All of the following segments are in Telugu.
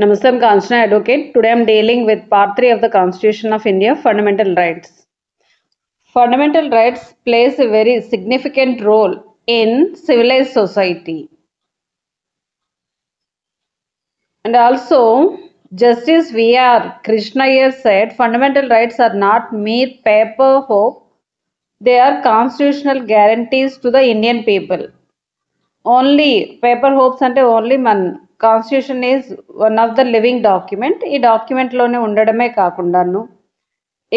Namaste, I'm Kanchana Advocate. Today I'm dealing with part 3 of the Constitution of India, Fundamental Rights. Fundamental rights plays a very significant role in civilized society. And also, Justice V.R. Krishna Iyer said, fundamental rights are not mere paper hope, they are constitutional guarantees to the Indian people. Only paper hopes అంటే ఓన్లీ మన constitution is one of the living document. ఈ డాక్యుమెంట్లోనే ఉండడమే కాకుండాను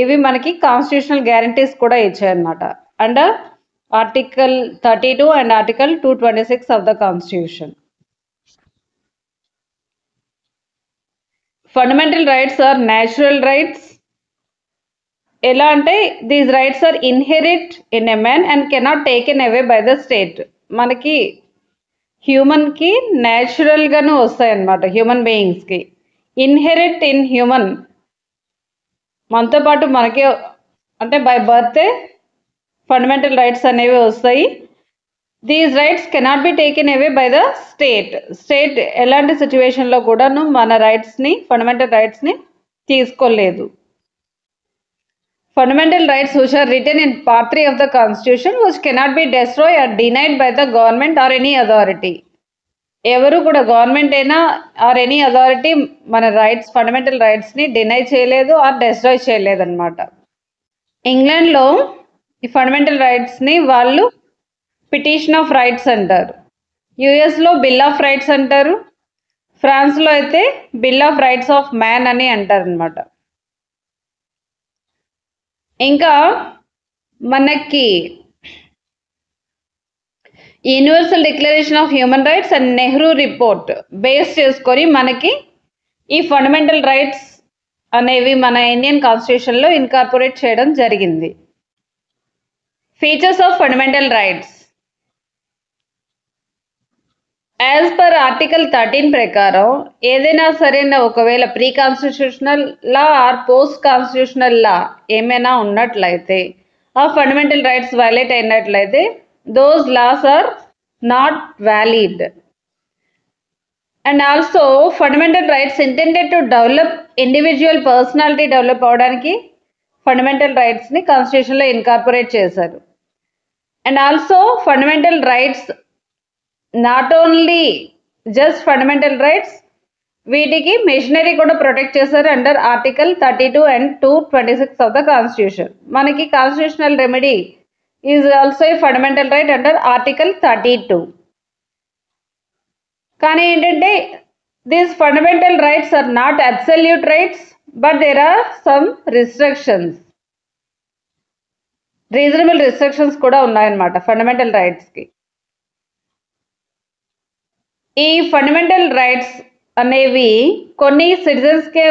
ఇవి మనకి కాన్స్టిట్యూషనల్ గ్యారంటీస్ కూడా ఇచ్చాయన్నమాట under article 32 and article 226 of the constitution. Fundamental rights are natural rights. ఎలా అంటే these rights are inherit in a man and cannot taken away by the state. మనకి హ్యూమన్కి న్యాచురల్గాను వస్తాయి అన్నమాట. హ్యూమన్ బీయింగ్స్కి ఇన్హెరిట్ ఇన్ హ్యూమన్ మనతో పాటు మనకి అంటే బై బర్తే ఫండమెంటల్ రైట్స్ అనేవి వస్తాయి. These rights cannot be taken away by the state ఎలాంటి సిచ్యువేషన్లో కూడాను మన రైట్స్ని ఫండమెంటల్ రైట్స్ని తీసుకోలేదు. Fundamental rights which are written in part 3 of the constitution which cannot be destroyed or denied by the government or any authority. ఎవరు కూడా గవర్నమెంట్ అయినా ఆర్ ఎనీ అథారిటీ మన రైట్స్ ఫండమెంటల్ రైట్స్ని డినై చేయలేదు ఆర్ డెస్ట్రాయ్ చేయలేదు అనమాట. ఇంగ్లాండ్లో ఈ ఫండమెంటల్ రైట్స్ని వాళ్ళు పిటిషన్ ఆఫ్ రైట్స్ అంటారు. యుఎస్లో బిల్ ఆఫ్ రైట్స్ అంటారు. ఫ్రాన్స్లో అయితే bill of rights of man అని అంటారు అనమాట. ఇంకా మనకి universal declaration of human rights and Nehru report base చేసుకొని మనకి ఈ ఫండమెంటల్ రైట్స్ అనేవి మన ఇండియన్ కాన్స్టిట్యూషన్లో ఇన్కార్పొరేట్ చేయడం జరిగింది. Features of fundamental rights. As per article 13 ప్రకారం ఏదైనా సరే ఒకవేళ pre constitutional law or post constitutional law ఏమైనా ఉన్నట్లయితే ఆ ఫండమెంటల్ రైట్స్ వైలేట్ అయినట్లయితే those laws are not valid. And also fundamental rights intended to develop individual personality develop అవడానికి ఫండమెంటల్ రైట్స్ని కాన్స్టిట్యూషన్లో ఇన్కార్పొరేట్ చేశారు. And also fundamental rights not only just fundamental rights వీటికి మెషినరీ కూడా ప్రొటెక్ట్ చేశారు under article 32 and 226 of the constitution. మనకి constitutional remedy is also a fundamental right under article 32. కానీ ఏంటంటే these fundamental rights are not absolute rights but there are some restrictions, reasonable restrictions కూడా ఉన్నాయన్నమాట ఫండమెంటల్ రైట్స్కి. ఈ ఫండమెంటల్ రైట్స్ అనేవి కొన్ని సిటిజన్స్కే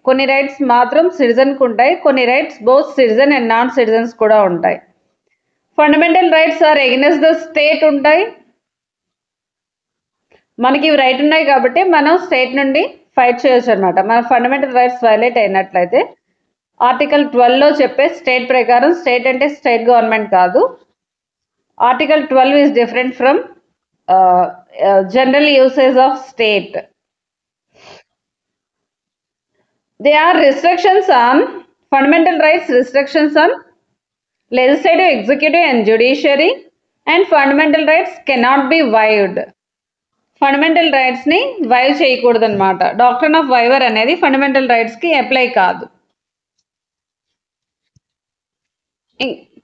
కొన్ని రైట్స్ మాత్రం సిటిజన్కి ఉంటాయి, కొన్ని rights both citizen and non citizens కూడా ఉంటాయి. Fundamental rights are against the state ఉంటాయి. మనకి ఇవి రైట్ ఉన్నాయి కాబట్టి మనం స్టేట్ నుండి ఫైట్ చేయొచ్చు అనమాట. మన ఫండమెంటల్ రైట్స్ వైలేట్ అయినట్లయితే ఆర్టికల్ 12లో చెప్పే స్టేట్ ప్రకారం, స్టేట్ అంటే స్టేట్ గవర్నమెంట్ కాదు, article 12 is different from general usage of state. There are restrictions on fundamental rights, restrictions on legislative, executive and judiciary, and fundamental rights cannot be waived. Fundamental రైట్స్ని వైవ్ చేయకూడదు అనమాట. డాక్ట్రిన్ ఆఫ్ వైవర్ అనేది ఫండమెంటల్ రైట్స్కి అప్లై కాదు.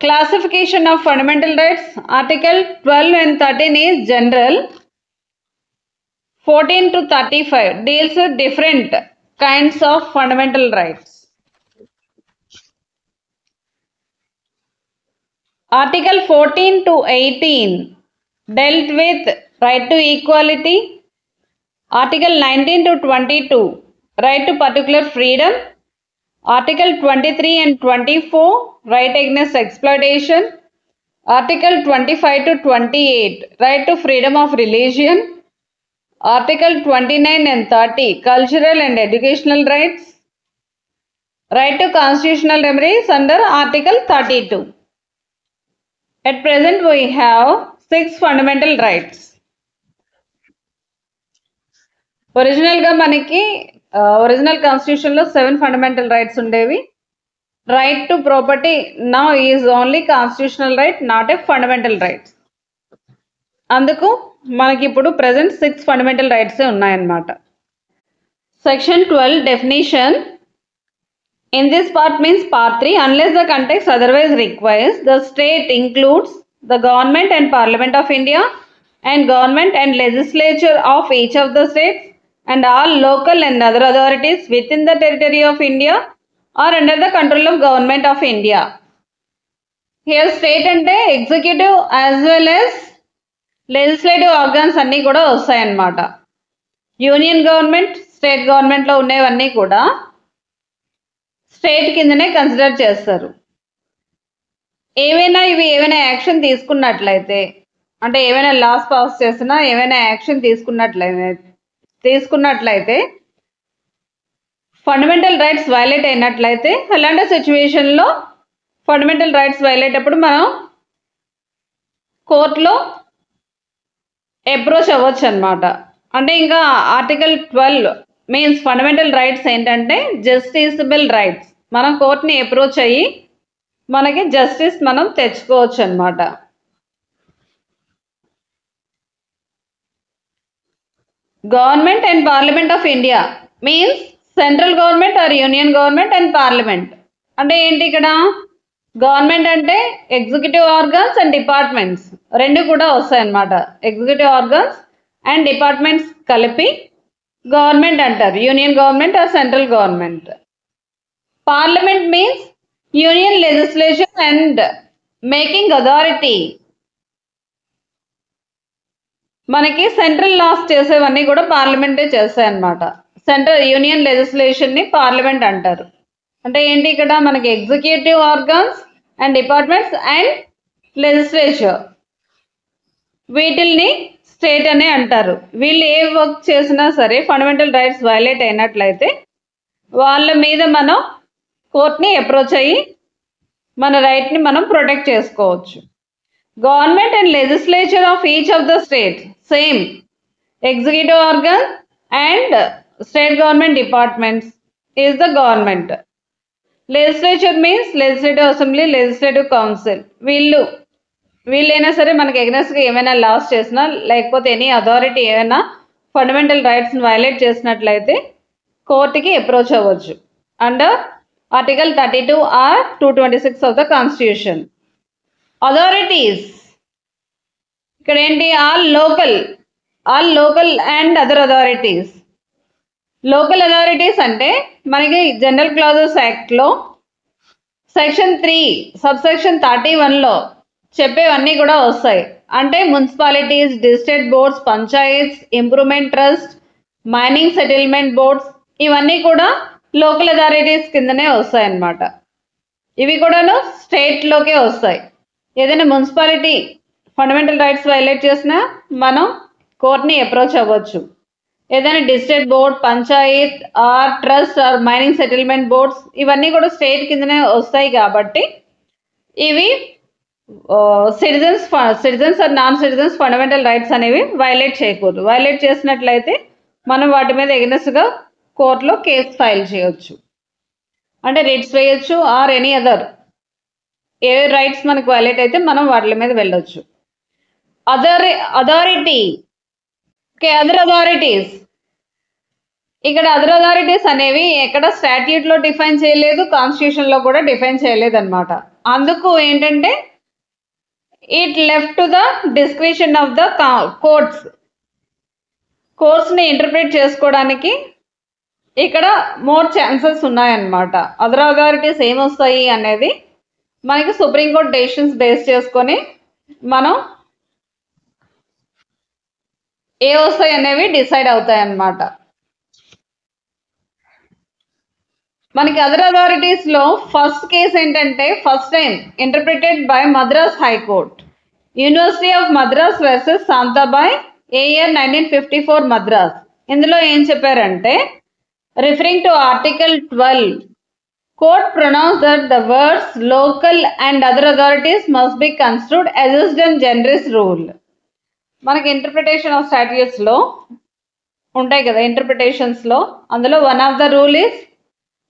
Classification of fundamental rights. Article 12 and 13 is general. 14 to 35 deals with different kinds of fundamental rights. Article 14 to 18 dealt with right to equality. Article 19 to 22 right to particular freedom. Article 23 and 24 right against exploitation. Article 25 to 28 right to freedom of religion. Article 29 and 30 cultural and educational rights. Right to constitutional remedies under Article 32. At present we have 6 fundamental rights. ఒరిజినల్గా మనకి ఒరిజినల్ కాన్స్టిట్యూషన్లో 7 ఫండమెంటల్ రైట్స్ ఉండేవి. Right to property now is only constitutional right, not a fundamental rights. అందుకు మనకి ఇప్పుడు ప్రజెంట్ 6 ఫండమెంటల్ రైట్సే ఉన్నాయన్నమాట. Section 12 definition. In this part means part 3, unless the context otherwise requires, the state includes the government and parliament of India and government and legislature of each of the states and all local and other authorities within the territory of India or under the control of government of India. Here state ante executive as well as legislative organs అన్నీ కూడా వస్తాయన్నమాట. యూనియన్ గవర్నమెంట్, స్టేట్ గవర్నమెంట్లో ఉండేవన్నీ కూడా స్టేట్ కిందనే కన్సిడర్ చేస్తారు. ఏవైనా యాక్షన్ తీసుకున్నట్లయితే, అంటే ఏవైనా లాస్ పాస్ చేసినా, ఏవైనా యాక్షన్ తీసుకున్నట్లయితే ఫండమెంటల్ రైట్స్ వైలేట్ అయినట్లయితే, అలాంటి సిచ్యువేషన్లో ఫండమెంటల్ రైట్స్ వైలేట్ అప్పుడు మనం కోర్టులో అప్రోచ్ అవ్వచ్చు అనమాట. అంటే ఇంకా ఆర్టికల్ 12 మీన్స్ ఫండమెంటల్ రైట్స్ ఏంటంటే జస్టిసబుల్ రైట్స్. మనం కోర్టుని అప్రోచ్ అయ్యి మనకి జస్టిస్ మనం తెచ్చుకోవచ్చు అనమాట. Government and parliament of India means central government are union government and parliament. అంటే ఏంటి ఇక్కడ గవర్నమెంట్ అంటే ఎగ్జిక్యూటివ్ ఆర్గన్స్ అండ్ డిపార్ట్మెంట్స్ రెండు కూడా వస్తాయన్నమాట. ఎగ్జిక్యూటివ్ ఆర్గన్స్ అండ్ డిపార్ట్మెంట్స్ కలిపి గవర్నమెంట్ అంటారు, union government or central government. Parliament means union legislation and making authority. మనకి సెంట్రల్ లాస్ చేసేవన్నీ కూడా పార్లమెంటే చేస్తాయన్నమాట. సెంట్రల్ యూనియన్ లెజిస్లేషన్ని పార్లమెంట్ అంటారు. అంటే ఏంటి ఇక్కడ మనకి executive organs and departments and legislature వీటిల్ని స్టేట్ అనే అంటారు. వీళ్ళు ఏ వర్క్ చేసినా సరే ఫండమెంటల్ రైట్స్ వైలేట్ అయినట్లయితే వాళ్ళ మీద మనం కోర్టుని అప్రోచ్ అయ్యి మన రైట్ని మనం ప్రొటెక్ట్ చేసుకోవచ్చు. Government and legislature of each of the state same executive organ and state government departments is the government. Legislature means legislative assembly, legislative council. వీళ్ళైనా సరే మనకి ఎగ్నెస్ట్గా ఏమైనా లాస్ చేసినా లేకపోతే ఎనీ అథారిటీ ఏమైనా ఫండమెంటల్ రైట్స్ని వైలేట్ చేసినట్లయితే కోర్టుకి అప్రోచ్ అవ్వచ్చు under article 32 or 226 of the constitution. Authorities ఇక్కడ ఏంటి all local and other authorities. Local authorities అంటే మనకి జనరల్ క్లాజెస్ యాక్ట్లో సెక్షన్ 3 సబ్సెక్షన్ 31లో చెప్పేవన్నీ కూడా వస్తాయి. అంటే municipalities, district boards, panchayats, improvement trust, mining settlement boards ఇవన్నీ కూడా లోకల్ అథారిటీస్ కిందనే వస్తాయి అన్నమాట. ఇవి కూడాను స్టేట్లోకే వస్తాయి. ఏదైనా మున్సిపాలిటీ ఫండమెంటల్ రైట్స్ వైలేట్ చేసినా మనం కోర్టుని అప్రోచ్ అవ్వచ్చు. ఏదైనా district board, panchayat or trust or mining settlement boards ఇవన్నీ కూడా స్టేట్ కిందనే వస్తాయి కాబట్టి ఇవి citizens or non citizens fundamental rights అనేవి వైలేట్ చేయకూడదు. వైలేట్ చేసినట్లయితే మనం వాటి మీద ఎగనెస్ట్గా కోర్టులో కేసు ఫైల్ చేయొచ్చు, అంటే రిట్స్ వేయొచ్చు or any other A rights మనకు వైలేట్ అయితే మనం వాటి మీద వెళ్ళొచ్చు. అదర్ అథారిటీస్ ఇక్కడ అదర్ అథారిటీస్ అనేవి ఎక్కడ స్టాట్యూట్లో డిఫైన్ చేయలేదు, కాన్స్టిట్యూషన్లో కూడా డిఫైన్ చేయలేదు అనమాట. అందుకు ఏంటంటే it left to the discretion of the కోర్ట్స్ని ఇంటర్ప్రిట్ చేసుకోవడానికి ఇక్కడ మోర్ ఛాన్సెస్ ఉన్నాయన్నమాట. అదర్ అథారిటీస్ ఏమొస్తాయి అనేది మనకి సుప్రీంకోర్టు డెసిషన్స్ బేస్ చేసుకొని మనం ఏ వస్తాయి అనేవి డిసైడ్ అవుతాయి అన్నమాట. మనకి అదర్ అథారిటీస్లో ఫస్ట్ కేసు ఏంటంటే first time interpreted by Madras high court, university of Madras versus Shantabai AR 1954 Madras. ఇందులో ఏం చెప్పారంటే referring to article 12 court pronounced that the words local and other authorities must be construed as a generis rule. మనకి ఇంటర్ప్రిటేషన్ ఆఫ్ స్టాట్యూట్స్లో ఉంటాయి కదా ఇంటర్ప్రిటేషన్స్లో. అందులో one of the rule is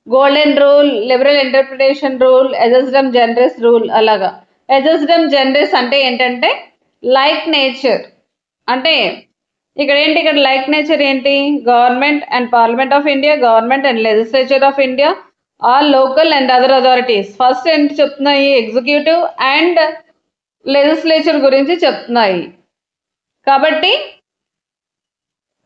golden rule, liberal interpretation rule, ejusdem generis rule. అలాగా ఎజెస్డమ్ జనరస్ అంటే ఏంటంటే లైక్ నేచర్. అంటే ఇక్కడ లైక్ నేచర్ ఏంటి? Government and parliament of India, government and legislature of India, all local and other authorities. First ఏంటి చెప్తున్నాయి? ఎగ్జిక్యూటివ్ అండ్ లెజిస్లేచర్ గురించి చెప్తున్నాయి. కాబట్టి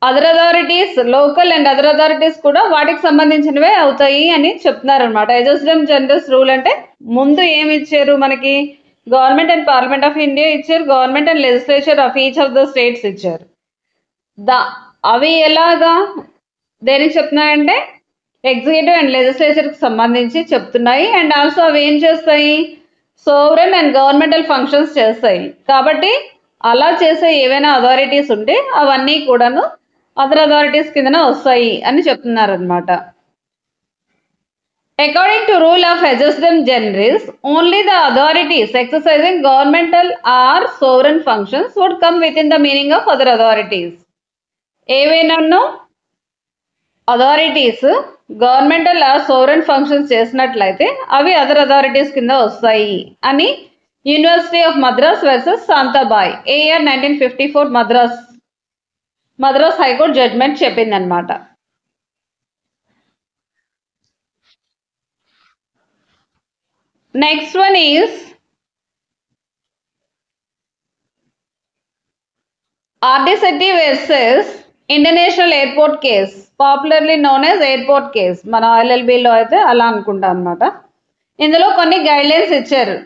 other authorities, local and other authorities కూడా వాటికి సంబంధించినవే అవుతాయి అని చెప్తున్నారు అనమాట. ఎజెస్డమ్ జనరస్ రూల్ అంటే ముందు ఏమి ఇచ్చారు మనకి? Government and parliament of India ఇచ్చారు, government and legislature of each of the states ఇచ్చారు. అవి ఎలాగా దేనికి చెప్తున్నాయంటే ఎగ్జిక్యూటివ్ అండ్ లెజిస్లేచర్కి సంబంధించి చెప్తున్నాయి. అండ్ ఆల్సో అవి ఏం చేస్తాయి? సోవరెన్ అండ్ గవర్నమెంటల్ ఫంక్షన్స్ చేస్తాయి. కాబట్టి అలా చేసే ఏవైనా అథారిటీస్ ఉంటే అవన్నీ కూడాను అదర్ అథారిటీస్ కిందన వస్తాయి అని చెప్తున్నారు అనమాట. According to rule of ejusdem generis, only the authorities exercising governmental or sovereign functions would come within the meaning of other authorities. ఏవైనాను authorities governmental or sovereign functions చేసినట్లయితే అవి అదర్ అథారిటీస్ కింద వస్తాయి అని university of Madras versus Shantabai AR 1954 Madras high court judgment చెప్పిందనమాట. Next one is R D Shetty versus international airport case, popularly known as airport case. మన ఎల్ఎల్బిలో అయితే అలా అనుకుంటాం అనమాట. ఇందులో కొన్ని గైడ్లైన్స్ ఇచ్చారు.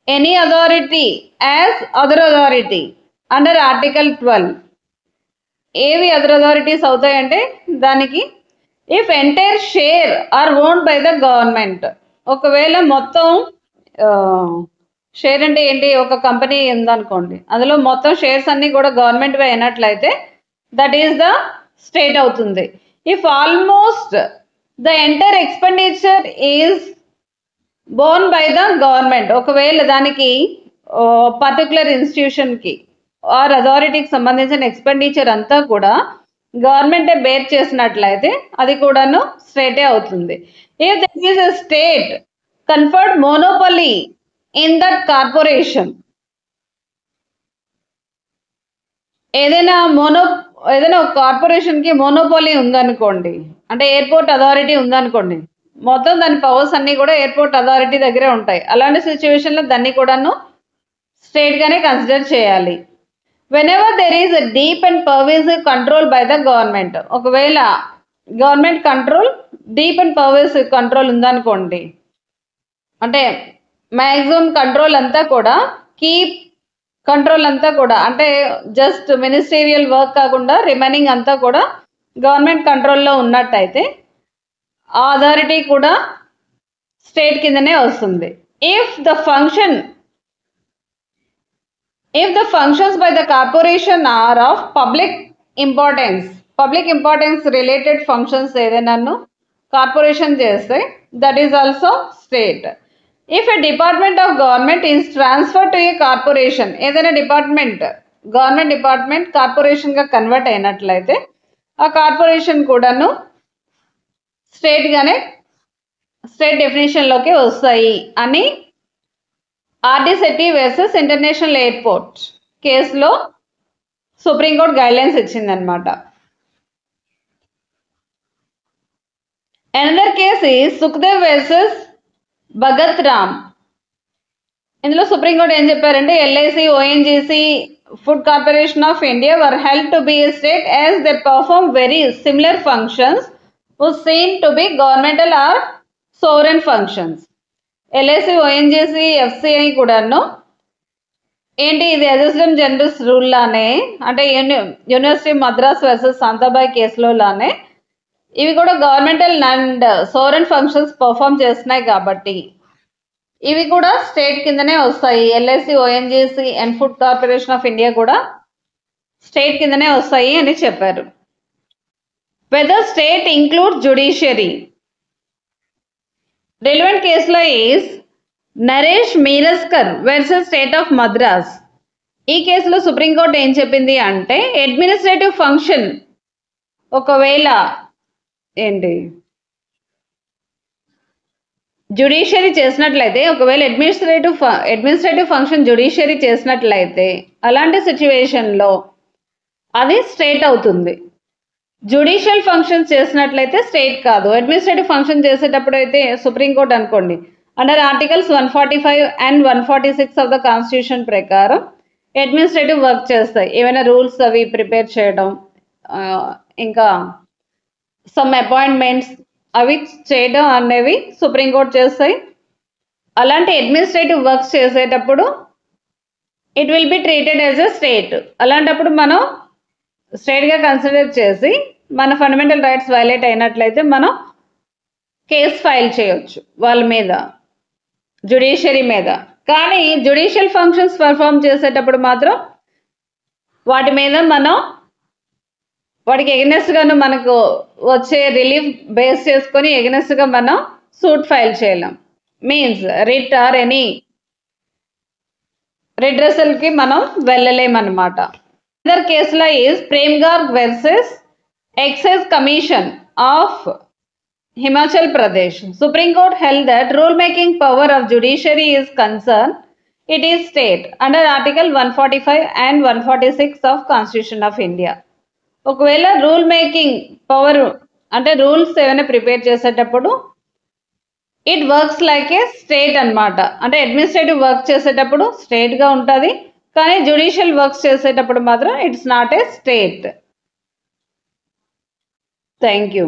Any authority as other authority under article 12. ఏవి అదర్ అథారిటీస్ అవుతాయంటే దానికి if entire share are owned by the government. ఒకవేళ మొత్తం షేర్ అంటే ఏంటి? ఒక కంపెనీ ఉందనుకోండి, అందులో మొత్తం షేర్స్ అన్నీ కూడా గవర్నమెంట్ అయినట్లయితే దట్ ఈస్ ద స్టేట్ అవుతుంది. If almost the entire expenditure is Born by the government. ఒకవేళ దానికి పర్టికులర్ ఇన్స్టిట్యూషన్కి ఆర్ అథారిటీకి సంబంధించిన ఎక్స్పెండిచర్ అంతా కూడా గవర్నమెంటే బేర్ చేసినట్లయితే అది కూడాను స్టేటే అవుతుంది. If that is a state conferred monopoly in that corporation, ఏదైనా ఒక కార్పొరేషన్కి మోనోపలీ ఉందనుకోండి, అంటే ఎయిర్పోర్ట్ అథారిటీ ఉందనుకోండి, మొత్తం దాని పవర్స్ అన్నీ కూడా ఎయిర్పోర్ట్ అథారిటీ దగ్గరే ఉంటాయి. అలాంటి సిచ్యువేషన్లో దాన్ని కూడాను స్టేట్గానే కన్సిడర్ చేయాలి. Whenever there is a deep and pervasive control by the government. ఒకవేళ government control, deep and pervasive control ఉందనుకోండి, అంటే మ్యాక్సిమం కంట్రోల్ అంతా కూడా, కీప్ కంట్రోల్ అంతా కూడా, అంటే జస్ట్ మినిస్టీరియల్ వర్క్ కాకుండా రిమైనింగ్ అంతా కూడా గవర్నమెంట్ కంట్రోల్లో ఉన్నట్టయితే ఆ అథారిటీ కూడా స్టేట్ కిందనే వస్తుంది. If the functions by the corporation are of public importance related functions ఏదైనాను కార్పొరేషన్ చేస్తే that is also state. If a department of government is transferred to a corporation, ఏదైనా గవర్నమెంట్ డిపార్ట్మెంట్ కార్పొరేషన్గా కన్వర్ట్ అయినట్లయితే ఆ కార్పొరేషన్ కూడాను స్టేట్ డెఫినేషన్లోకి వస్తాయి అని RD Shetty versus international airport కేసులో సుప్రీంకోర్టు గైడ్లైన్స్ ఇచ్చిందనమాట. అనదర్ కేస్ ఈ సుఖ్దేవ్ వర్సెస్ భగత్ రామ్. ఇందులో సుప్రీంకోర్టు ఏం చెప్పారంటే LIC, ONGC, food corporation of India were held to be a state as they perform very similar functions was seen to be governmental or sovereign functions. LIC, ONGC, FCI కూడాను ఏంటి, ఇది ఎజెస్డమ్ జనరస్ రూల్ లానే, అంటే యూనివర్సిటీ మద్రాస్ వర్సెస్ శాంతాబాయ్ కేసులో లానే ఇవి కూడా governmental and sovereign functions perform చేస్తున్నాయి కాబట్టి ఇవి కూడా స్టేట్ కిందనే వస్తాయి. LIC, ONGC and food corporation of India కూడా స్టేట్ కిందనే వస్తాయి అని చెప్పారు. Whether state includes judiciary. Relevant case law is Naresh Miraskar versus State of Madras. ఈ కేసులో సుప్రీంకోర్టు ఏం చెప్పింది అంటే అడ్మినిస్ట్రేటివ్ ఫంక్షన్ ఒకవేళ ఏంటి జ్యుడిషియరీ చేసినట్లయితే, ఒకవేళ అడ్మినిస్ట్రేటివ్ ఫంక్షన్ జ్యుడిషియరీ చేసినట్లయితే అలాంటి సిచ్యువేషన్లో అది స్టేట్ అవుతుంది. జ్యుడిషియల్ ఫంక్షన్స్ చేసినట్లయితే స్టేట్ కాదు. అడ్మినిస్ట్రేటివ్ ఫంక్షన్ చేసేటప్పుడు అయితే సుప్రీంకోర్టు అనుకోండి, under articles 145 and 146 of the constitution ప్రకారం అడ్మినిస్ట్రేటివ్ వర్క్ చేస్తాయి. ఏమైనా రూల్స్ అవి ప్రిపేర్ చేయడం, ఇంకా సమ్ అపాయింట్మెంట్స్ అవి చేయడం అనేవి సుప్రీంకోర్టు చేస్తాయి. అలాంటి అడ్మినిస్ట్రేటివ్ వర్క్స్ చేసేటప్పుడు it will be treated as a state. అలాంటప్పుడు మనం స్టేట్గా కన్సిడర్ చేసి మన ఫండమెంటల్ రైట్స్ వైలేట్ అయినట్లయితే మనం కేసు ఫైల్ చేయొచ్చు వాళ్ళ మీద, జ్యుడిషియరీ మీద. కానీ జ్యుడిషియల్ ఫంక్షన్స్ పర్ఫామ్ చేసేటప్పుడు మాత్రం వాటి మీద మనం వాటికి ఎగనెస్ట్గాను మనకు వచ్చే రిలీఫ్ బేస్ చేసుకొని ఎగనెస్ట్గా మనం సూట్ ఫైల్ చేయలేం. మీన్స్ రిట్ ఆర్ ఎనీ రిడ్రెసల్కి మనం వెళ్ళలేమన్నమాట. అదర్ కేసులో is Prem Garg versus excise commission of Himachal Pradesh. Supreme Court held that rule-making power of judiciary is concerned. It is state under Article 145 and 146 of Constitution of India. ఒకవేళ రూల్ మేకింగ్ పవర్ అంటే రూల్స్ ఏమైనా ప్రిపేర్ చేసేటప్పుడు it works like A state అన్నమాట. అంటే అడ్మినిస్ట్రేటివ్ వర్క్ చేసేటప్పుడు స్టేట్గా ఉంటుంది, కానీ జ్యుడిషియల్ వర్క్స్ చేసేటప్పుడు మాత్రం it's not a state. Thank you.